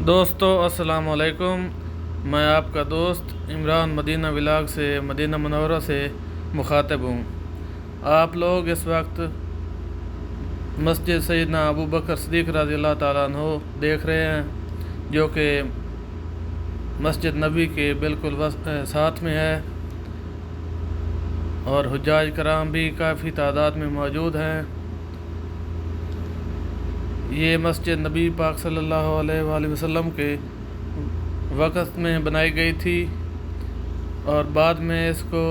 دوستو السلام علیکم، میں آپ کا دوست عمران مدینہ ولاگ سے مدینہ منورہ سے مخاطب ہوں۔ آپ لوگ اس وقت مسجد سیدنا ابو بکر صدیق رضی اللہ تعالیٰ عنہ دیکھ رہے ہیں، جو کہ مسجد نبی کے بالکل ساتھ میں ہے، اور حجاج کرام بھی کافی تعداد میں موجود ہیں۔ یہ مسجد نبی پاک صلی اللہ علیہ وآلہ وسلم کے وقت میں بنائی گئی تھی، اور بعد میں اس کو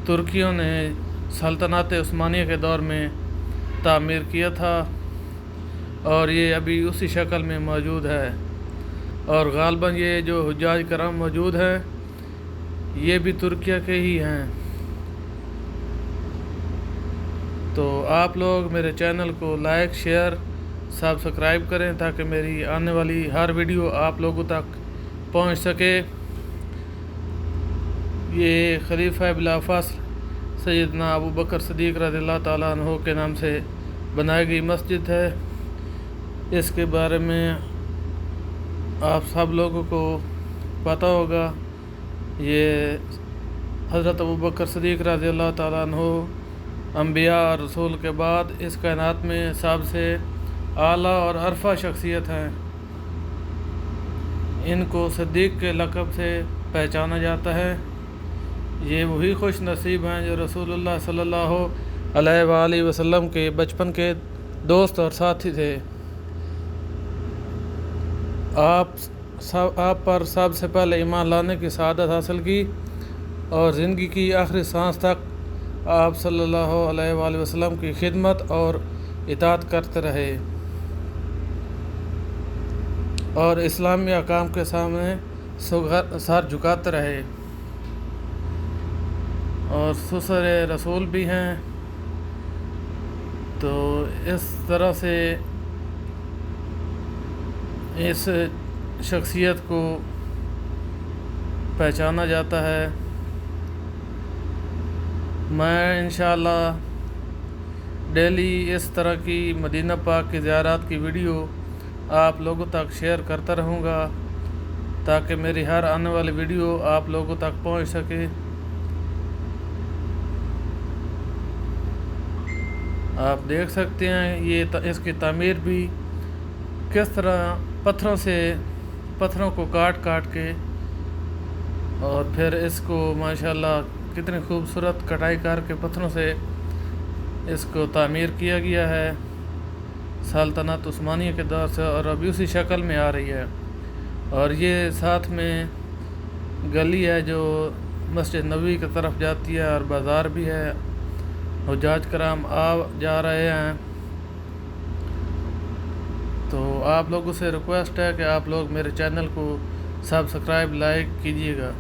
ترکیوں نے سلطنت عثمانیہ کے دور میں تعمیر کیا تھا، اور یہ ابھی اسی شکل میں موجود ہے۔ اور غالباً یہ جو حجاج کرام موجود ہیں یہ بھی ترکیہ کے ہی ہیں۔ تو آپ لوگ میرے چینل کو لائک، شیئر، سبسکرائب کریں تاکہ میری آنے والی ہر ویڈیو آپ لوگوں تک پہنچ سکے۔ یہ خلیفہ بلا فصل سیدنا ابو بکر صدیق رضی اللہ تعالیٰ عنہ کے نام سے بنائی گئی مسجد ہے۔ اس کے بارے میں آپ سب لوگوں کو پتہ ہوگا۔ یہ حضرت ابو بکر صدیق رضی اللہ تعالیٰ عنہ انبیاء اور رسول کے بعد اس کائنات میں سب سے اعلیٰ اور عرفہ شخصیت ہیں۔ ان کو صدیق کے لقب سے پہچانا جاتا ہے۔ یہ وہی خوش نصیب ہیں جو رسول اللہ صلی اللہ علیہ وآلہ وسلم کے بچپن کے دوست اور ساتھی تھے۔ آپ پر سب سے پہلے ایمان لانے کی سعادت حاصل کی، اور زندگی کی آخری سانس تک آپ صلی اللہ علیہ وآلہ وسلم کی خدمت اور اطاعت کرتے رہے، اور اسلامی احکام کے سامنے سر جھکاتے رہے، اور سسر رسول بھی ہیں۔ تو اس طرح سے اس شخصیت کو پہچانا جاتا ہے۔ میں انشاءاللہ ڈیلی اس طرح کی مدینہ پاک کی زیارات کی ویڈیو آپ لوگوں تک شیئر کرتا رہوں گا، تاکہ میری ہر آنے والی ویڈیو آپ لوگوں تک پہنچ سکے۔ آپ دیکھ سکتے ہیں اس کی تعمیر بھی کس طرح پتھروں کو کاٹ کے، اور پھر اس کو ماشاءاللہ کتنی خوبصورت کٹائی کر کے پتھروں سے اس کو تعمیر کیا گیا ہے سلطنت عثمانیہ کے دور سے، اور ابھی اسی شکل میں آ رہی ہے۔ اور یہ ساتھ میں گلی ہے جو مسجد نبوی کی طرف جاتی ہے، اور بازار بھی ہے، حجاج کرام جا رہے ہیں۔ تو آپ لوگوں سے ریکویسٹ ہے کہ آپ لوگ میرے چینل کو سبسکرائب، لائک کیجیے گا۔